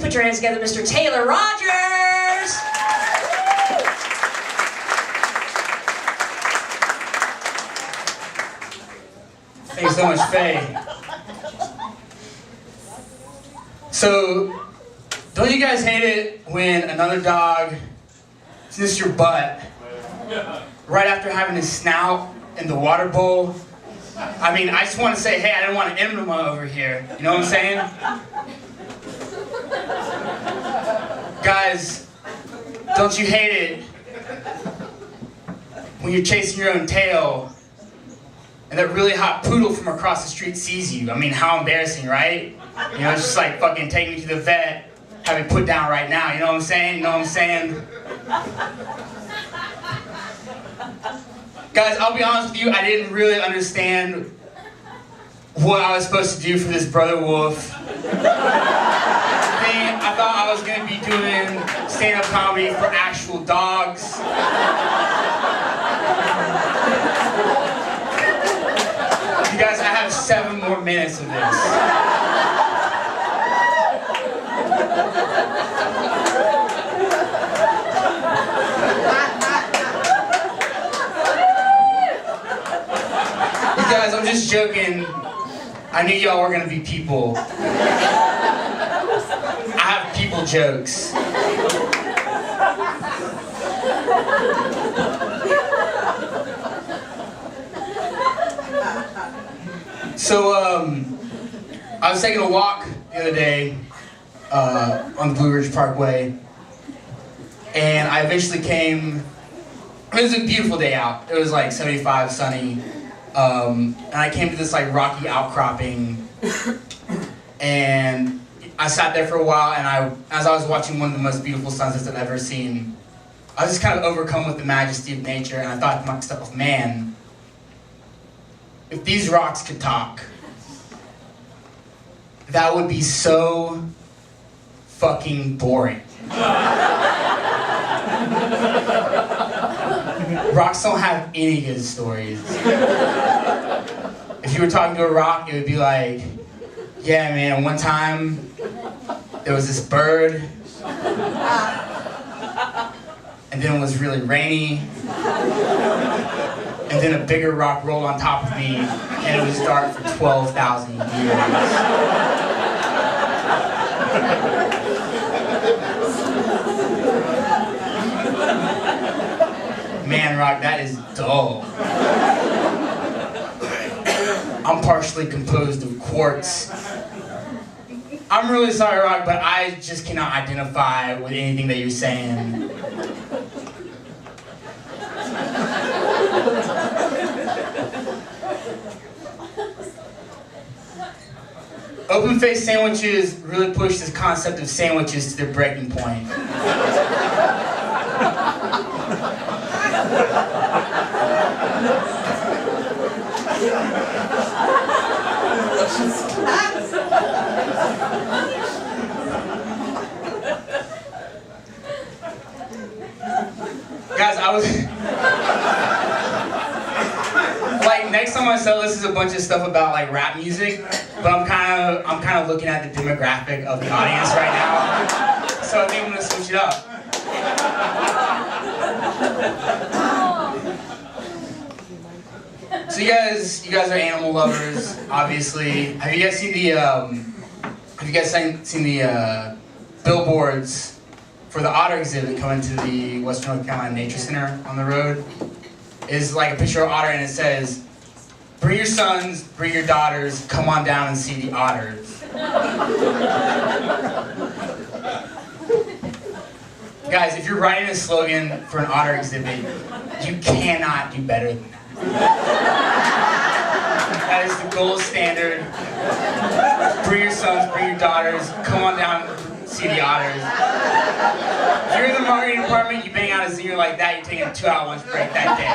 put your hands together, Mr. Taylor Rogers! Thanks so much, Faye. So, don't you guys hate it when another dog sniffs your butt right after having his snout in the water bowl? I mean, I just want to say, hey, I didn't want an enema over here. You know what I'm saying? Guys, don't you hate it when you're chasing your own tail and that really hot poodle from across the street sees you? I mean, how embarrassing, right? You know, it's just like fucking taking me to the vet, have me put down right now. You know what I'm saying? You know what I'm saying? Guys, I'll be honest with you, I didn't really understand what I was supposed to do for this brother wolf thing. I thought I was going to be doing stand-up comedy for actual dogs. You guys, I have 7 more minutes of this. Guys, I'm just joking. I knew y'all were gonna be people. I have people jokes. So, I was taking a walk the other day on the Blue Ridge Parkway, and I eventually came. It was a beautiful day out. It was like 75, sunny. And I came to this like rocky outcropping, and I sat there for a while, and as I was watching one of the most beautiful sunsets I've ever seen, I was just kind of overcome with the majesty of nature, and I thought to myself, man, if these rocks could talk, that would be so fucking boring. Rocks don't have any good stories. If you were talking to a rock, it would be like, yeah, man, one time there was this bird, and then it was really rainy, and then a bigger rock rolled on top of me, and it was dark for 12,000 years. Man, rock, that is dull. I'm partially composed of quartz. I'm really sorry, Rock, but I just cannot identify with anything that you're saying. Open-faced sandwiches really push this concept of sandwiches to their breaking point. Guys, I was like, next time I sell this is a bunch of stuff about like rap music, but I'm kind of looking at the demographic of the audience right now, so I think I'm gonna switch it up. So you guys are animal lovers, obviously. Have you guys seen the billboards for the otter exhibit coming to the Western North Carolina Nature Center on the road? It's like a picture of otter, and it says, "Bring your sons, bring your daughters, come on down and see the otters." Guys, if you're writing a slogan for an otter exhibit, you cannot do better than that. That is the gold standard. Bring your sons, bring your daughters, come on down and see the otters. If you're in the marketing department, you bang out a zinger like that, you're taking a 2-hour lunch break that day.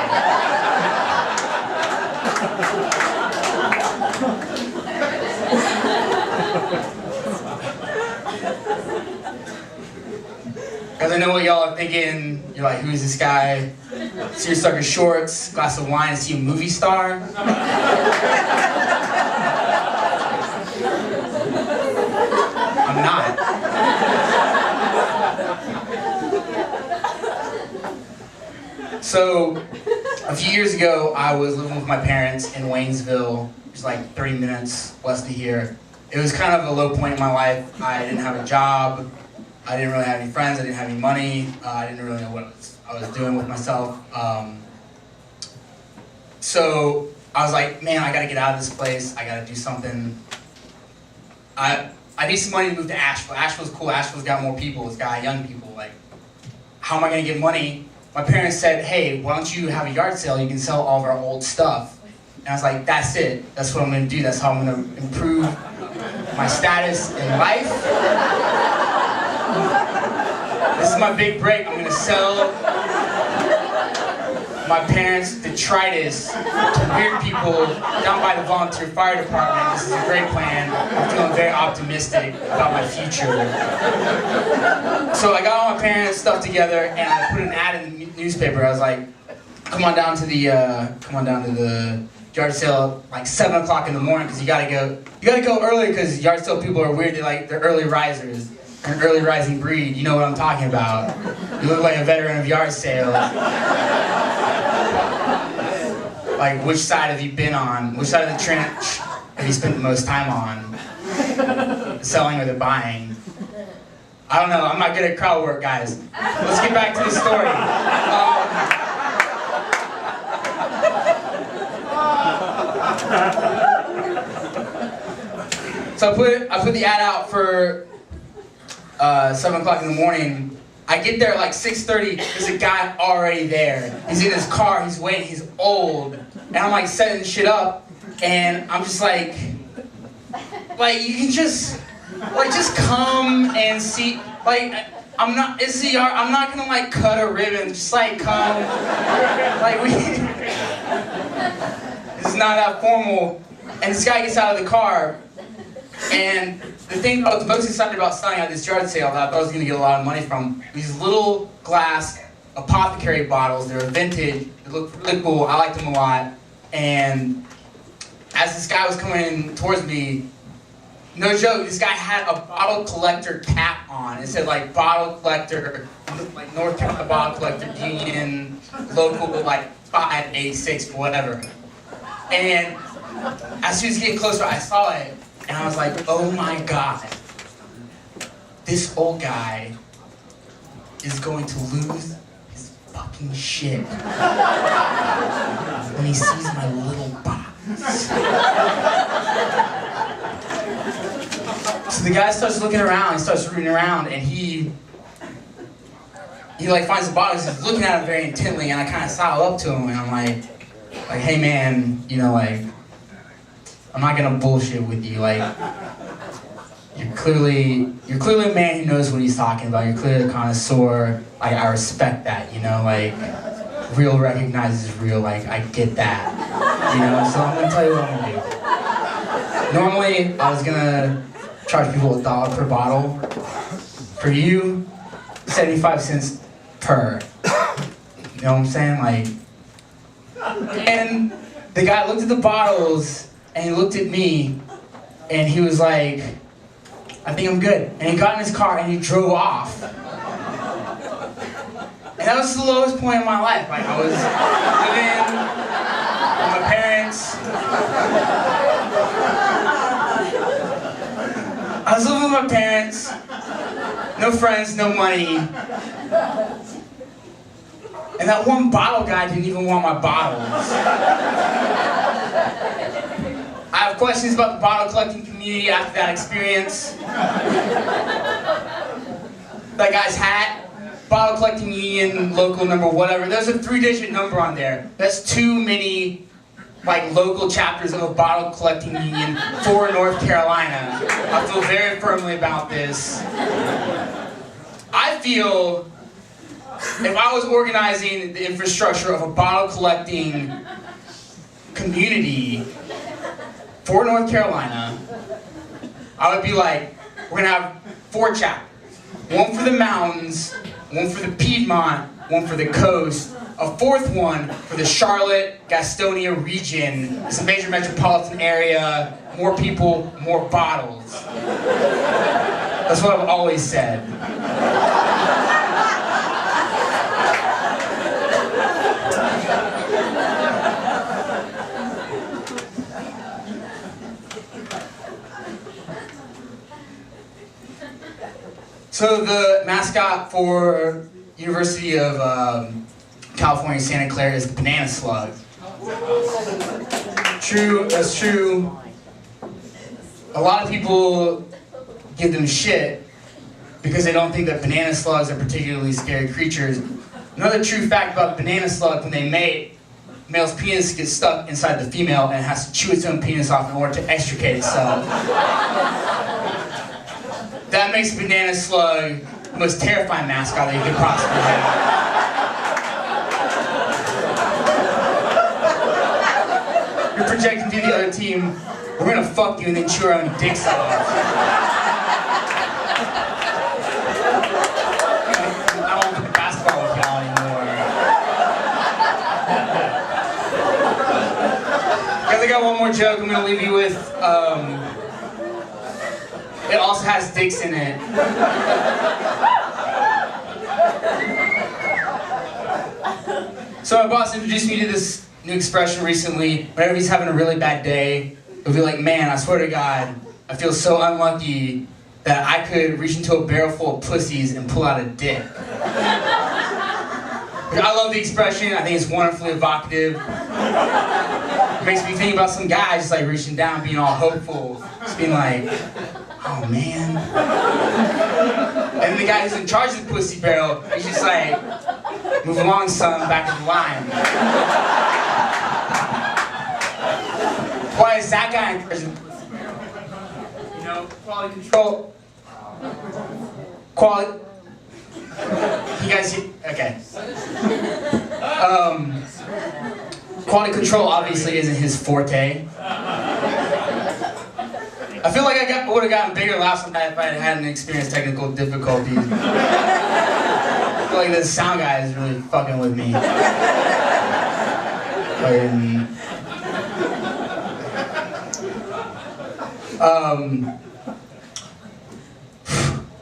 Because I know what y'all are thinking. You're like, who's this guy? Seersucker shorts, glass of wine, is he a movie star? I'm not. So, a few years ago, I was living with my parents in Waynesville, which is like 30 minutes west of here. It was kind of a low point in my life. I didn't have a job. I didn't really have any friends. I didn't have any money. I didn't really know what I was doing with myself. So I was like, man, I gotta get out of this place. I gotta do something. I need some money to move to Asheville. Asheville's cool. Asheville's got more people. It's got young people. Like, how am I gonna get money? My parents said, hey, why don't you have a yard sale? You can sell all of our old stuff. And I was like, that's it. That's what I'm gonna do. That's how I'm gonna improve my status in life. This is my big break. I'm gonna sell my parents' detritus to weird people down by the volunteer fire department. This is a great plan. I'm feeling very optimistic about my future. So I got all my parents' stuff together and I put an ad in the newspaper. I was like, come on down to the yard sale like 7 o'clock in the morning because you gotta go early because yard sale people are weird. They're early risers. An early rising breed, you know what I'm talking about. You look like a veteran of yard sales. Like, which side have you been on? Which side of the trench have you spent the most time on? The selling or the buying? I don't know, I'm not good at crowd work, guys. Let's get back to the story. So I put the ad out for 7 o'clock in the morning. I get there at like 6:30, there's a guy already there. He's in his car, he's waiting, he's old. And I'm like setting shit up, and I'm just like you can just come and see, I'm not gonna like cut a ribbon, just like come, it's not that formal. And this guy gets out of the car, and the thing I was most excited about selling at this yard sale that I thought I was going to get a lot of money from, these little glass apothecary bottles. They were vintage, they looked really cool, I liked them a lot. And as this guy was coming towards me, no joke, this guy had a bottle collector cap on. It said like bottle collector, like North Carolina bottle collector union, local like 586, whatever. And as he was getting closer, I saw it. And I was like, oh my God, this old guy is going to lose his fucking shit when he sees my little box. So the guy starts looking around, he starts rooting around, and he like finds the bottle, he's looking at it very intently, and I kind of sidle up to him, and I'm like, hey man, you know, like, I'm not gonna bullshit with you. Like, you're clearly a man who knows what he's talking about. You're clearly a connoisseur. Like, I respect that, you know. Like, real recognizes real. Like, I get that, you know. So I'm gonna tell you what I'm gonna do. Normally, I was gonna charge people $1 per bottle. For you, 75 cents per. You know what I'm saying? Like, and the guy looked at the bottles. And he looked at me, and he was like, I think I'm good. And he got in his car, and he drove off. And that was the lowest point in my life. Like, I was living with my parents. I was living with my parents. No friends, no money. And that one bottle guy didn't even want my bottles. I have questions about the bottle collecting community after that experience. That guy's hat, bottle collecting union, local number, whatever. There's a 3-digit number on there. That's too many, like, local chapters of a bottle collecting union for North Carolina. I feel very firmly about this. I feel if I was organizing the infrastructure of a bottle collecting community for North Carolina, I would be like, we're gonna have 4 chapters. One for the mountains, one for the Piedmont, one for the coast, a 4th one for the Charlotte, Gastonia region. It's a major metropolitan area, more people, more bottles. That's what I've always said. So the mascot for University of California, Santa Clara is the banana slug. True, that's true. A lot of people give them shit because they don't think that banana slugs are particularly scary creatures. Another true fact about the banana slug, when they mate, male's penis gets stuck inside the female and it has to chew its own penis off in order to extricate itself. That makes the banana slug the most terrifying mascot that you could possibly have. You're projecting to the other team, we're gonna fuck you and then chew our own dicks off. I don't play basketball with y'all anymore. Guys, I got one more joke I'm gonna leave you with. It also has dicks in it. So my boss introduced me to this new expression recently. Whenever he's having a really bad day, he'll be like, man, I swear to God, I feel so unlucky that I could reach into a barrel full of pussies and pull out a dick. I love the expression. I think it's wonderfully evocative. It makes me think about some guy just like reaching down, being all hopeful, just being like, oh man. And the guy who's in charge of the pussy barrel, he's just like, move along, son, back in the line. Why is that guy in prison? You know, quality control. Quality. You guys see? Okay. Quality control obviously isn't his forte. I feel like I would have gotten bigger laughs on that if I hadn't experienced technical difficulties. I feel like the sound guy is really fucking with me.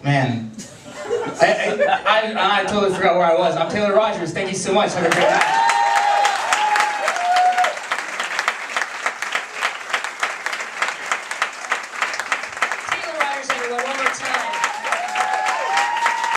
Man. I totally forgot where I was. I'm Taylor Rogers. Thank you so much. Have a great night.